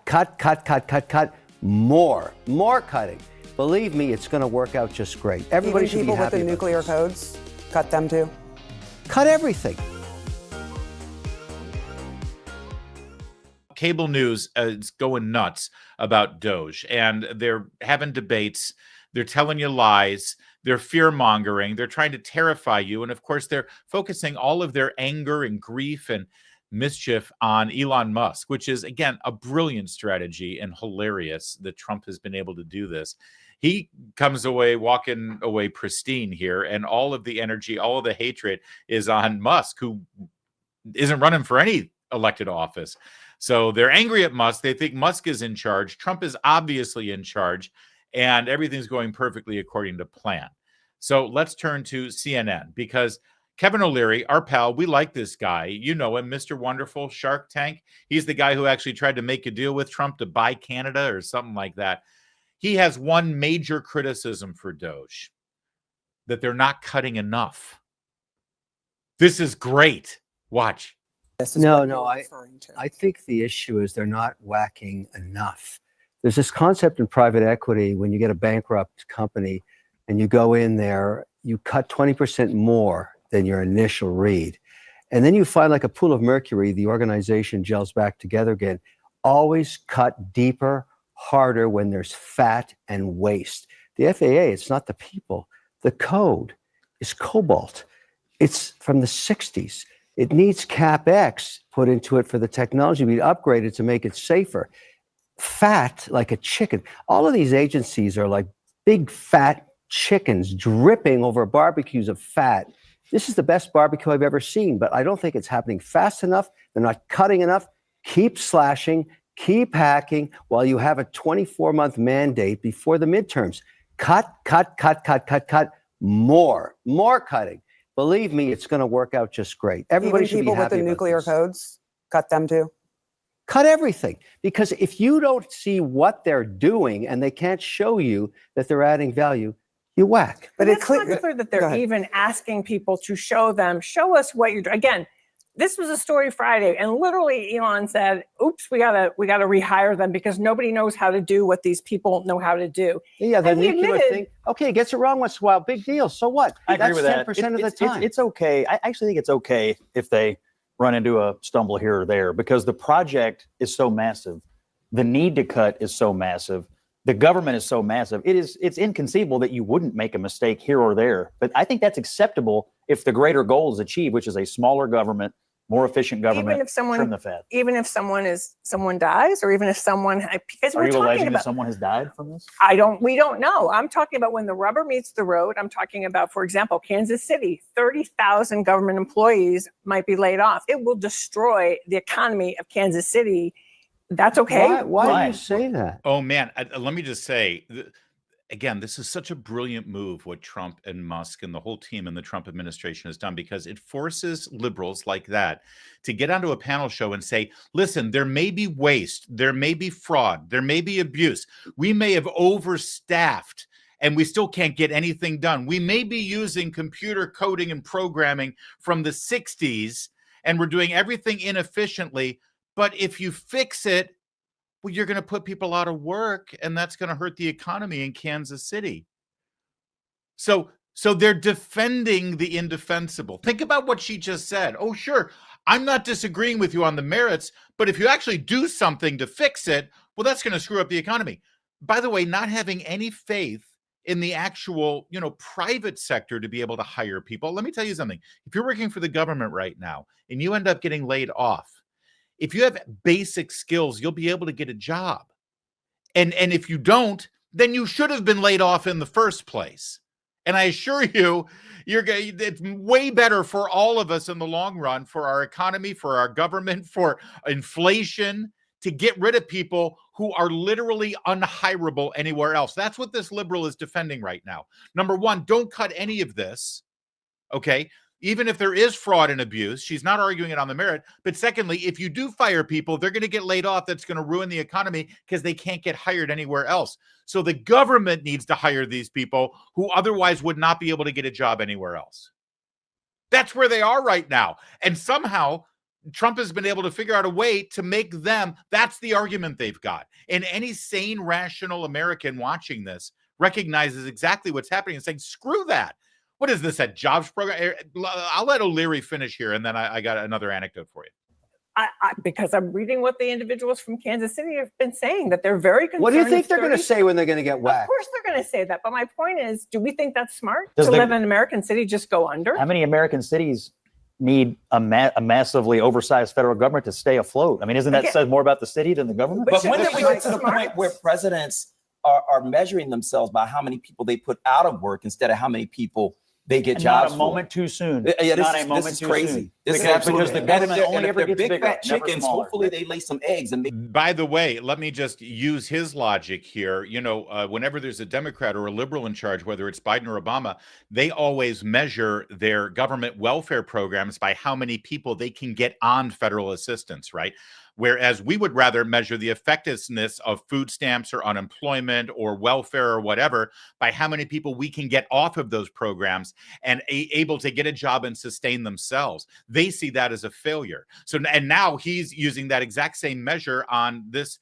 cut. More cutting. Believe me, it's going to work out just great. Everybody Even should be people with happy the nuclear codes, cut them too. Cut everything. Cable news is going nuts about Doge, and they're having debates. They're telling you lies. They're fear-mongering. They're trying to terrify you. And, of course, they're focusing all of their anger and grief and mischief on Elon Musk, which is, again, a brilliant strategy and hilarious that Trump has been able to do this. He comes away walking away pristine here, and all of the energy, all of the hatred is on Musk, who isn't running for any elected office. So they're angry at Musk. They think Musk is in charge. Trump is obviously in charge, and everything's going perfectly according to plan. So let's turn to CNN, because Kevin O'Leary, our pal, we like this guy. You know him, Mr. Wonderful, Shark Tank. He's the guy who actually tried to make a deal with Trump to buy Canada or something like that. He has one major criticism for Doge, that they're not cutting enough. This is great. Watch. I think the issue is they're not whacking enough. There's this concept in private equity, when you get a bankrupt company and you go in there, you cut 20% more than your initial read. And then you find, like a pool of mercury, the organization gels back together again. Always cut deeper, harder when there's fat and waste. The FAA, it's not the people. The code is cobalt. It's from the 60s. It needs CapEx put into it for the technology to be upgraded to make it safer. Fat like a chicken. All of these agencies are like big fat chickens dripping over barbecues of fat. This is the best barbecue I've ever seen, but I don't think it's happening fast enough. They're not cutting enough. Keep slashing, keep hacking while you have a 24-month mandate before the midterms. Cut. More cutting. Believe me, it's going to work out just great. Everybody should be happy. Even people with the nuclear codes, cut them too. Cut everything. Because if you don't see what they're doing and they can't show you that they're adding value, you whack. But it's not clear that they're even asking people to show us what you're doing. Again, this was a story Friday, and literally Elon said, oops, we gotta rehire them because nobody knows how to do what these people know how to do. Yeah, the nuclear thing. Okay, gets it wrong once in a while. Big deal. So what? I agree with that. 10% of the time. It's okay. I actually think it's okay if they run into a stumble here or there, because the project is so massive. The need to cut is so massive. The government is so massive. It's inconceivable that you wouldn't make a mistake here or there. But I think that's acceptable if the greater goal is achieved, which is a smaller government, more efficient government. Trim the fat. Even if someone dies, or even if someone, because are you alleging that someone has died from this? We don't know. I'm talking about when the rubber meets the road. I'm talking about, for example, Kansas City, 30,000 government employees might be laid off. It will destroy the economy of Kansas City. That's okay. Why do you say that? Oh, man. Let me just say, again, this is such a brilliant move, what Trump and Musk and the whole team in the Trump administration has done, because it forces liberals like that to get onto a panel show and say, listen, there may be waste, there may be fraud, there may be abuse. We may have overstaffed and we still can't get anything done. We may be using computer coding and programming from the 60s and we're doing everything inefficiently. But if you fix it, well, you're going to put people out of work, and that's going to hurt the economy in Kansas City. So they're defending the indefensible. Think about what she just said. Oh, sure, I'm not disagreeing with you on the merits, but if you actually do something to fix it, well, that's going to screw up the economy. By the way, not having any faith in the actual, private sector to be able to hire people. Let me tell you something. If you're working for the government right now and you end up getting laid off, if you have basic skills, you'll be able to get a job. And if you don't, then you should have been laid off in the first place. And I assure you, it's way better for all of us in the long run, for our economy, for our government, for inflation, to get rid of people who are literally unhirable anywhere else. That's what this liberal is defending right now. Number one, don't cut any of this, okay? Even if there is fraud and abuse, she's not arguing it on the merit. But secondly, if you do fire people, they're going to get laid off. That's going to ruin the economy because they can't get hired anywhere else. So the government needs to hire these people who otherwise would not be able to get a job anywhere else. That's where they are right now. And somehow Trump has been able to figure out a way to make them, that's the argument they've got. And any sane, rational American watching this recognizes exactly what's happening and saying, screw that. What is this, a jobs program? I'll let O'Leary finish here, and then I got another anecdote for you. Because I'm reading what the individuals from Kansas City have been saying, that they're very concerned. What do you think they're going to say when they're going to get Of whacked? course they're going to say that. But my point is, do we think that's smart Does to the- live in an American city, just go under? How many American cities need a massively oversized federal government to stay afloat? I mean, isn't that Again- says more about the city than the government? But should when we did we be get to the smart? point where presidents are measuring themselves by how many people they put out of work instead of how many people they get And jobs not a moment too soon. Yeah, Not this a moment is too crazy. soon. This is Because absolutely the government and only if ever they're gets big bigger, fat never chickens. smaller. Hopefully, they lay some eggs and make. By the way, let me just use his logic here. You know, whenever there's a Democrat or a liberal in charge, whether it's Biden or Obama, they always measure their government welfare programs by how many people they can get on federal assistance, right? Whereas we would rather measure the effectiveness of food stamps or unemployment or welfare or whatever by how many people we can get off of those programs and able to get a job and sustain themselves. They see that as a failure. So, and now he's using that exact same measure on this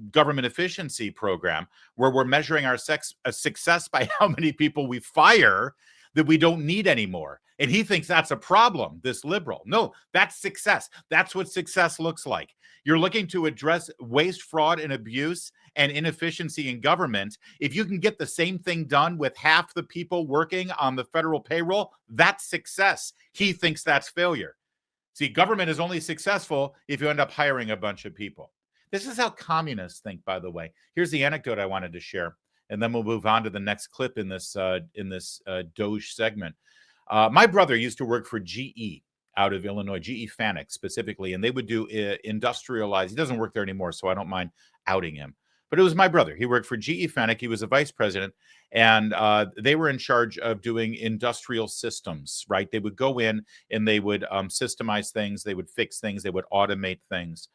government efficiency program, where we're measuring our success by how many people we fire that we don't need anymore. And he thinks that's a problem, this liberal. No, that's success. That's what success looks like. You're looking to address waste, fraud, and abuse and inefficiency in government. If you can get the same thing done with half the people working on the federal payroll, that's success. He thinks that's failure. See, government is only successful if you end up hiring a bunch of people. This is how communists think, by the way. Here's the anecdote I wanted to share, and then we'll move on to the next clip in this Doge segment. My brother used to work for GE out of Illinois, GE Fanuc specifically, and they would do industrialized. He doesn't work there anymore, so I don't mind outing him. But it was my brother. He worked for GE Fanuc. He was a vice president, and they were in charge of doing industrial systems, right? They would go in and they would systemize things. They would fix things. They would automate things.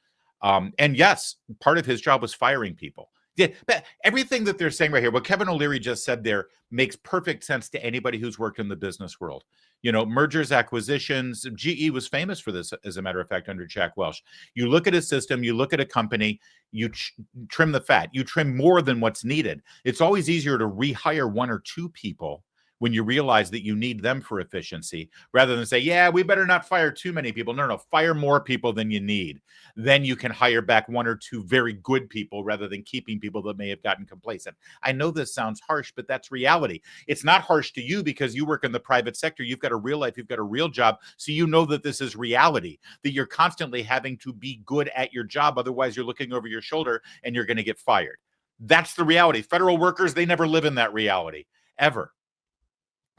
And yes, part of his job was firing people. Yeah, but everything that they're saying right here, what Kevin O'Leary just said there, makes perfect sense to anybody who's worked in the business world. You know, mergers, acquisitions. GE was famous for this, as a matter of fact, under Jack Welch. You look at a system, you look at a company, you trim the fat, you trim more than what's needed. It's always easier to rehire one or two people when you realize that you need them for efficiency, rather than say, yeah, we better not fire too many people. No, fire more people than you need. Then you can hire back one or two very good people rather than keeping people that may have gotten complacent. I know this sounds harsh, but that's reality. It's not harsh to you because you work in the private sector. You've got a real life. You've got a real job. So you know that this is reality, that you're constantly having to be good at your job. Otherwise, you're looking over your shoulder and you're going to get fired. That's the reality. Federal workers, they never live in that reality, ever.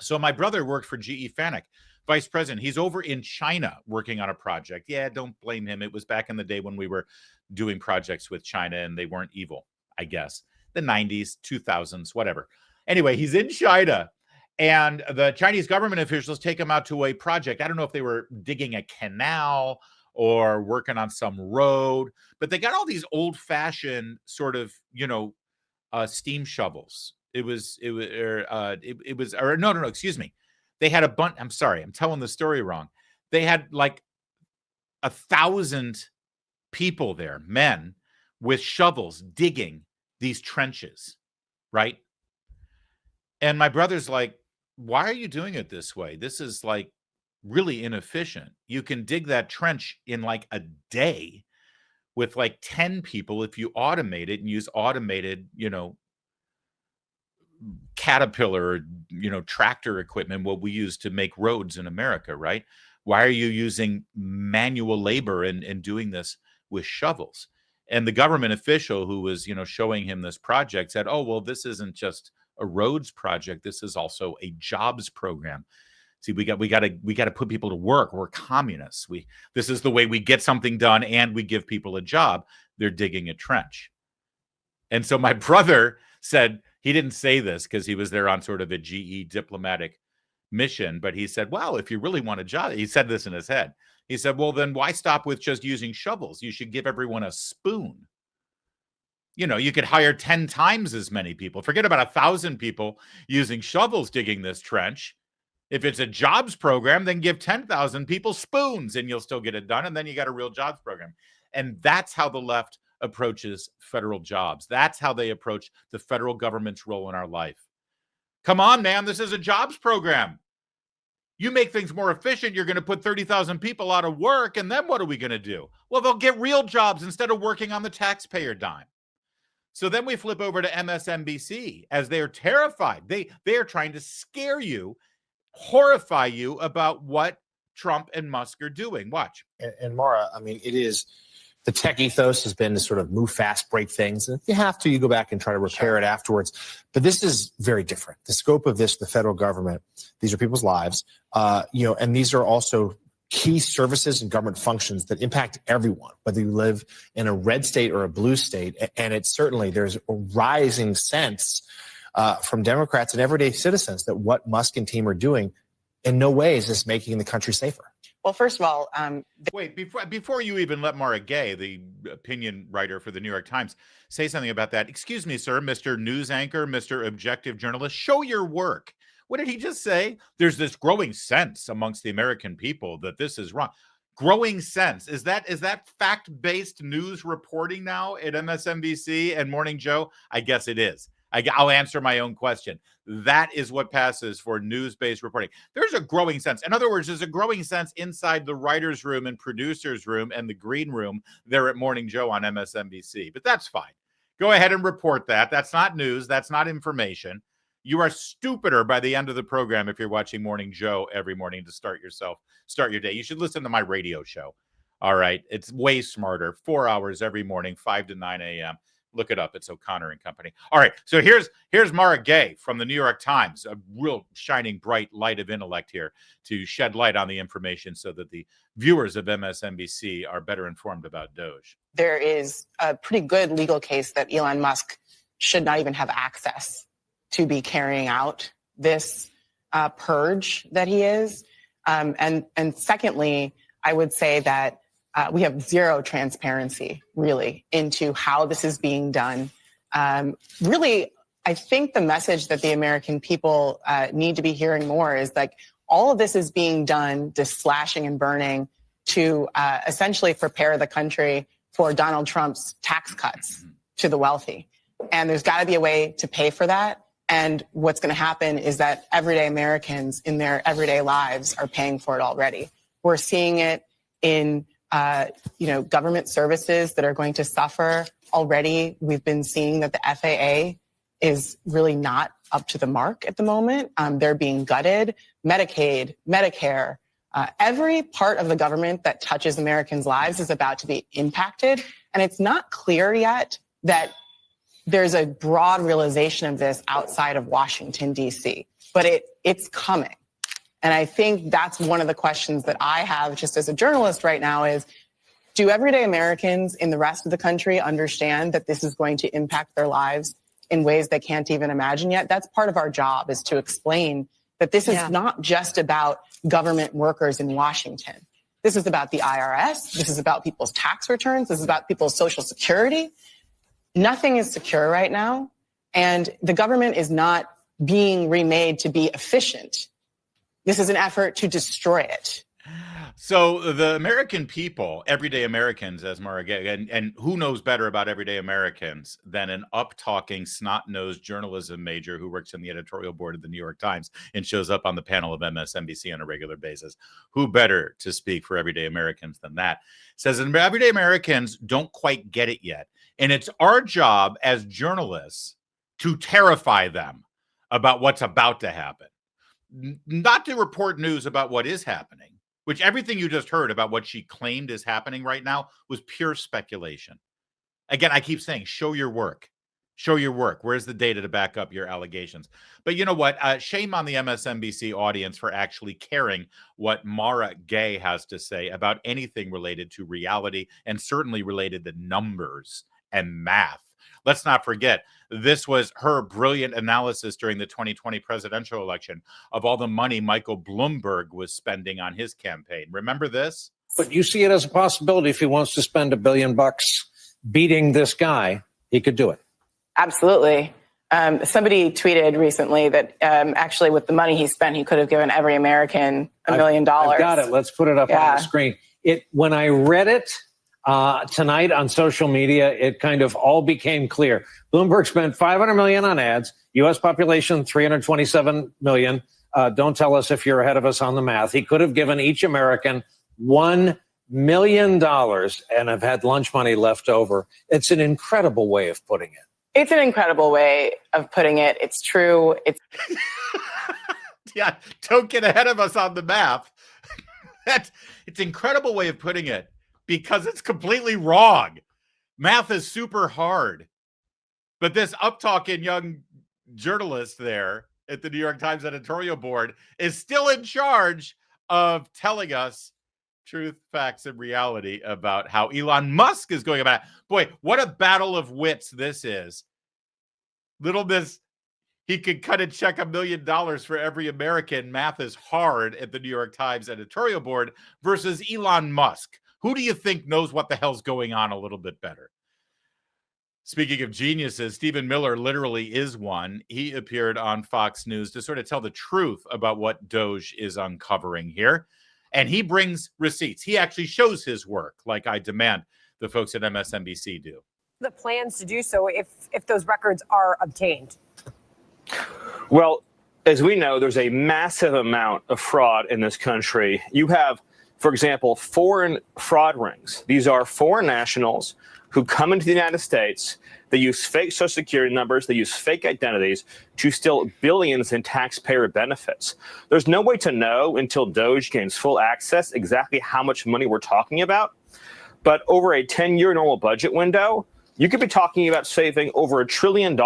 So my brother worked for GE Fanuc, vice president. He's over in China working on a project. Yeah, don't blame him. It was back in the day when we were doing projects with China and they weren't evil, I guess. The 90s, 2000s, whatever. Anyway, he's in China and the Chinese government officials take him out to a project. I don't know if they were digging a canal or working on some road, but they got all these old-fashioned sort of, steam shovels. Excuse me. They had a bunch. I'm sorry. I'm telling the story wrong. They had like 1,000 people there, men with shovels digging these trenches, right? And my brother's like, why are you doing it this way? This is like really inefficient. You can dig that trench in like a day with like 10 people if you automate it and use automated, Caterpillar, tractor equipment, what we use to make roads in America, right? Why are you using manual labor and doing this with shovels? And the government official who was, showing him this project said, oh, well, this isn't just a roads project. This is also a jobs program. See, we got to put people to work. We're communists. This is the way we get something done and we give people a job. They're digging a trench. And so my brother said, he didn't say this because he was there on sort of a GE diplomatic mission, but he said, well, if you really want a job, he said this in his head. He said, well, then why stop with just using shovels? You should give everyone a spoon. You could hire 10 times as many people. Forget about 1,000 people using shovels digging this trench. If it's a jobs program, then give 10,000 people spoons and you'll still get it done. And then you got a real jobs program. And that's how the left approaches federal jobs. That's how they approach the federal government's role in our life. Come on, man, this is a jobs program. You make things more efficient, you're going to put 30,000 people out of work, and then what are we going to do? Well, they'll get real jobs instead of working on the taxpayer dime. So then we flip over to MSNBC as they're terrified. They are trying to scare you, horrify you about what Trump and Musk are doing. Watch. And Mara, I mean, it is, the tech ethos has been to sort of move fast, break things. And if you have to, you go back and try to repair it afterwards. But this is very different. The scope of this, the federal government, these are people's lives, and these are also key services and government functions that impact everyone, whether you live in a red state or a blue state. And it's certainly, there's a rising sense from Democrats and everyday citizens that what Musk and team are doing in no way is this making the country safer. Well, first of all, wait, before you even let Mara Gay, the opinion writer for the New York Times, say something about that. Excuse me, sir, Mr. News Anchor, Mr. Objective Journalist, show your work. What did he just say? There's this growing sense amongst the American people that this is wrong. Growing sense. Is that fact-based news reporting now at MSNBC and Morning Joe? I guess it is. I'll answer my own question. That is what passes for news-based reporting. There's a growing sense. In other words, there's a growing sense inside the writer's room and producer's room and the green room there at Morning Joe on MSNBC. But that's fine. Go ahead and report that. That's not news. That's not information. You are stupider by the end of the program if you're watching Morning Joe every morning to start your day. You should listen to my radio show. All right. It's way smarter. 4 hours every morning, 5 to 9 a.m. Look it up. It's O'Connor and Company. All right. So here's Mara Gay from the New York Times, a real shining bright light of intellect here to shed light on the information so that the viewers of MSNBC are better informed about Doge. There is a pretty good legal case that Elon Musk should not even have access to be carrying out this purge that he is. And secondly, I would say that we have zero transparency, really, into how this is being done. Really, I think the message that the American people need to be hearing more is like all of this is being done, this slashing and burning, to essentially prepare the country for Donald Trump's tax cuts to the wealthy. And there's got to be a way to pay for that. And what's going to happen is that everyday Americans in their everyday lives are paying for it already. We're seeing it in government services that are going to suffer already. We've been seeing that the FAA is really not up to the mark at the moment. They're being gutted. Medicaid, Medicare, every part of the government that touches Americans' lives is about to be impacted. And it's not clear yet that there's a broad realization of this outside of Washington, D.C., but it's coming. And I think that's one of the questions that I have just as a journalist right now is, do everyday Americans in the rest of the country understand that this is going to impact their lives in ways they can't even imagine yet? That's part of our job, is to explain that this is not just about government workers in Washington. This is about the IRS. This is about people's tax returns. This is about people's Social Security. Nothing is secure right now. And the government is not being remade to be efficient. This is an effort to destroy it. So the American people, everyday Americans, as Mara Gay, and who knows better about everyday Americans than an up-talking, snot-nosed journalism major who works in the editorial board of the New York Times and shows up on the panel of MSNBC on a regular basis? Who better to speak for everyday Americans than that? Says that everyday Americans don't quite get it yet. And it's our job as journalists to terrify them about what's about to happen. Not to report news about what is happening, which everything you just heard about what she claimed is happening right now was pure speculation. Again, I keep saying, show your work. Show your work. Where's the data to back up your allegations? But you know what? Shame on the MSNBC audience for actually caring what Mara Gay has to say about anything related to reality and certainly related to numbers and math. Let's not forget, this was her brilliant analysis during the 2020 presidential election of all the money Michael Bloomberg was spending on his campaign. Remember this? But you see it as a possibility. If he wants to spend $1 billion beating this guy, he could do it. Absolutely. Somebody tweeted recently that actually with the money he spent, he could have given every American $1 million. I've got it. Let's put it up on the screen. When I read it tonight on social media, it kind of all became clear. Bloomberg spent $500 million on ads. U.S. population 327 million. Don't tell us if you're ahead of us on the math. He could have given each American $1 million and have had lunch money left over. It's an incredible way of putting it. It's an incredible way of putting it. It's true. It's yeah, don't get ahead of us on the math. It's an incredible way of putting it because it's completely wrong. Math is super hard. But this up-talking young journalist there at the New York Times editorial board is still in charge of telling us truth, facts, and reality about how Elon Musk is going about it. Boy, what a battle of wits this is. Little Miss, he could cut a check $1 million for every American. Math is hard at the New York Times editorial board versus Elon Musk. Who do you think knows what the hell's going on a little bit better? Speaking of geniuses, Stephen Miller literally is one. He appeared on Fox News to sort of tell the truth about what Doge is uncovering here. And he brings receipts. He actually shows his work, like I demand the folks at MSNBC do. The plans to do so if those records are obtained? Well, as we know, there's a massive amount of fraud in this country. You have, for example, foreign fraud rings. These are foreign nationals who come into the United States. They use fake Social Security numbers. They use fake identities to steal billions in taxpayer benefits. There's no way to know until Doge gains full access exactly how much money we're talking about. But over a 10-year normal budget window, you could be talking about saving over $1 trillion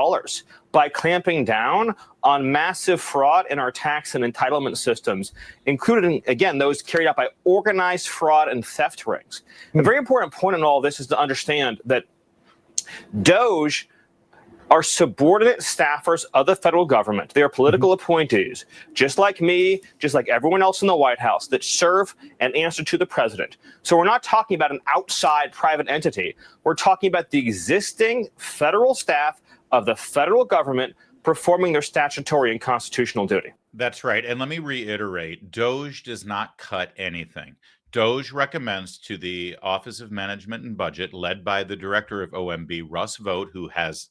by clamping down on massive fraud in our tax and entitlement systems, including, again, those carried out by organized fraud and theft rings. A very important point in all this is to understand that Doge are subordinate staffers of the federal government. They are political appointees, just like me, just like everyone else in the White House, that serve and answer to the president. So we're not talking about an outside private entity. We're talking about the existing federal staff of the federal government performing their statutory and constitutional duty. That's right. And let me reiterate, Doge does not cut anything. Doge recommends to the Office of Management and Budget, led by the director of OMB, Russ Vought, who has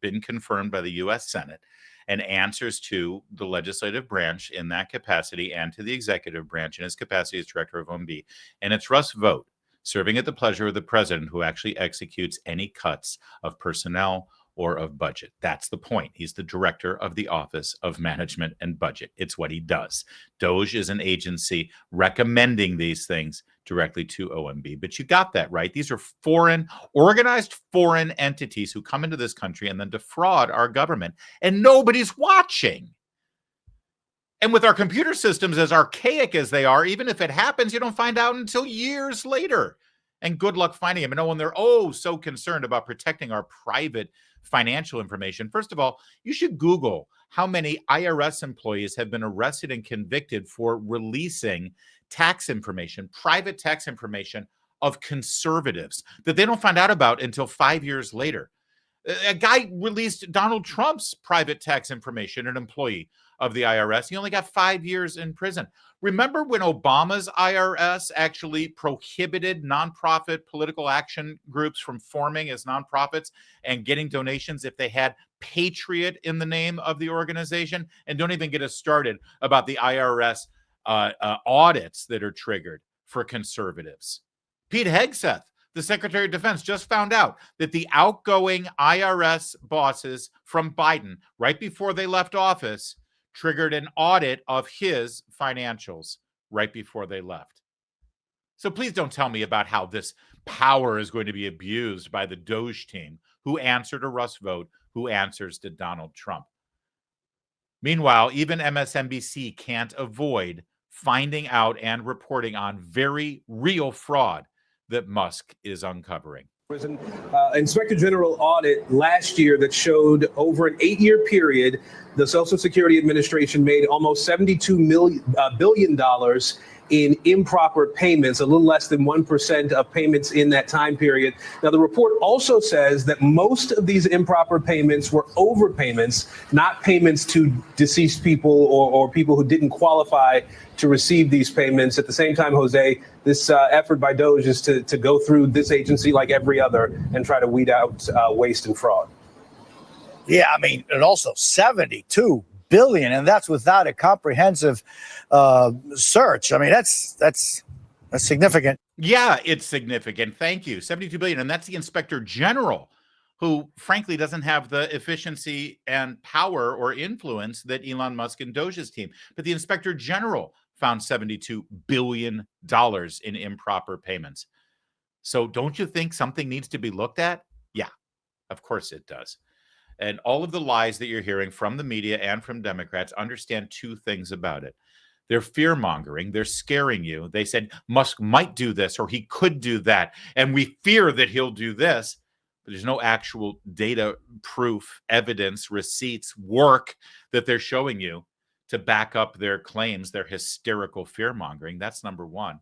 been confirmed by the U.S. Senate, and answers to the legislative branch in that capacity and to the executive branch in his capacity as director of OMB. And it's Russ Vought, serving at the pleasure of the president, who actually executes any cuts of personnel or of budget. That's the point. He's the director of the Office of Management and Budget. It's what he does. Doge is an agency recommending these things directly to OMB. But you got that right. These are organized foreign entities who come into this country and then defraud our government. And nobody's watching. And with our computer systems as archaic as they are, even if it happens, you don't find out until years later. And good luck finding them. And when they're so concerned about protecting our private financial information, first of all, you should Google how many IRS employees have been arrested and convicted for releasing tax information, private tax information of conservatives that they don't find out about until 5 years later. A guy released Donald Trump's private tax information, an employee of the IRS. He only got 5 years in prison. Remember when Obama's IRS actually prohibited nonprofit political action groups from forming as nonprofits and getting donations if they had Patriot in the name of the organization? And don't even get us started about the IRS audits that are triggered for conservatives. Pete Hegseth, the Secretary of Defense, just found out that the outgoing IRS bosses from Biden, right before they left office, triggered an audit of his financials right before they left. So please don't tell me about how this power is going to be abused by the Doge team, who answer to Russ Vought, who answers to Donald Trump. Meanwhile, even MSNBC can't avoid finding out and reporting on very real fraud that Musk is uncovering. There was an Inspector General audit last year that showed over an 8-year period, the Social Security Administration made almost $72 billion in improper payments, a little less than 1% of payments in that time period. Now, the report also says that most of these improper payments were overpayments, not payments to deceased people or people who didn't qualify to receive these payments. At the same time, Jose, this effort by DOJ is to go through this agency like every other and try to weed out waste and fraud. Yeah, I mean, and also 72 billion, and that's without a comprehensive search. I mean, that's significant. Yeah, it's significant. Thank you. 72 billion. And that's the inspector general, who frankly doesn't have the efficiency and power or influence that Elon Musk and Doge's team. But the inspector general found $72 billion in improper payments. So don't you think something needs to be looked at? Yeah, of course it does. And all of the lies that you're hearing from the media and from Democrats, understand two things about it. They're fear-mongering. They're scaring you. They said Musk might do this or he could do that, and we fear that he'll do this. But there's no actual data, proof, evidence, receipts, work that they're showing you to back up their claims, their hysterical fear-mongering. That's number one.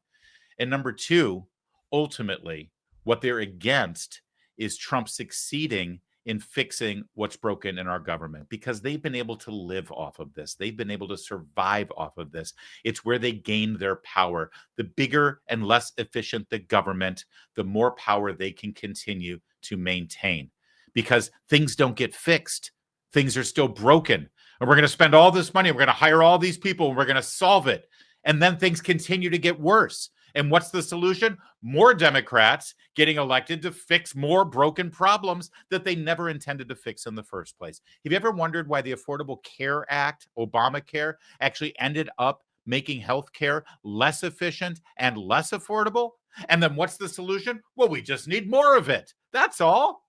And number two, ultimately, what they're against is Trump succeeding in fixing what's broken in our government, because they've been able to live off of this. They've been able to survive off of this. It's where they gain their power. The bigger and less efficient the government, the more power they can continue to maintain, because things don't get fixed. Things are still broken. And we're going to spend all this money. We're going to hire all these people and we're going to solve it. And then things continue to get worse. And what's the solution? More Democrats getting elected to fix more broken problems that they never intended to fix in the first place. Have you ever wondered why the Affordable Care Act, Obamacare, actually ended up making healthcare less efficient and less affordable? And then what's the solution? Well, we just need more of it. That's all.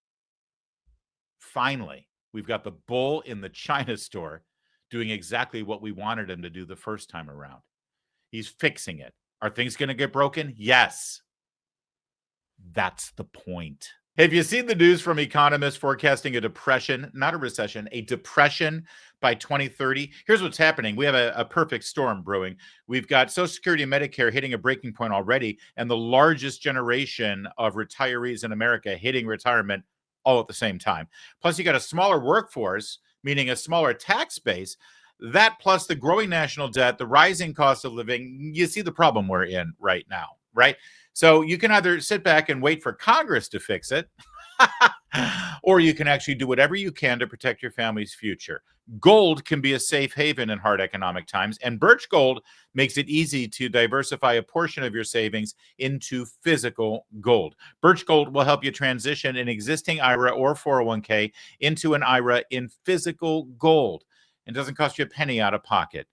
Finally, we've got the bull in the China store doing exactly what we wanted him to do the first time around. He's fixing it. Are things going to get broken? Yes. That's the point. Have you seen the news from economists forecasting a depression, not a recession, a depression by 2030? Here's what's happening. We have a perfect storm brewing. We've got Social Security and Medicare hitting a breaking point already, and the largest generation of retirees in America hitting retirement all at the same time. Plus, you got a smaller workforce, meaning a smaller tax base. That plus the growing national debt, the rising cost of living, you see the problem we're in right now, right? So you can either sit back and wait for Congress to fix it, or you can actually do whatever you can to protect your family's future. Gold can be a safe haven in hard economic times, and Birch Gold makes it easy to diversify a portion of your savings into physical gold. Birch Gold will help you transition an existing IRA or 401k into an IRA in physical gold. It doesn't cost you a penny out of pocket.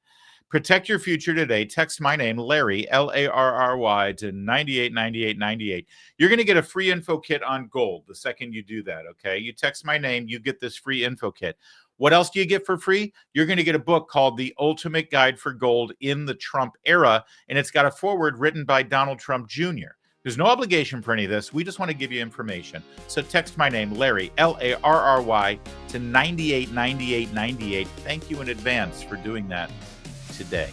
Protect your future today. Text my name, Larry, Larry, to 989898. You're going to get a free info kit on gold the second you do that, okay? You text my name, you get this free info kit. What else do you get for free? You're going to get a book called The Ultimate Guide for Gold in the Trump Era, and it's got a foreword written by Donald Trump Jr. There's no obligation for any of this. We just want to give you information. So text my name, Larry, Larry, to 989898. Thank you in advance for doing that today.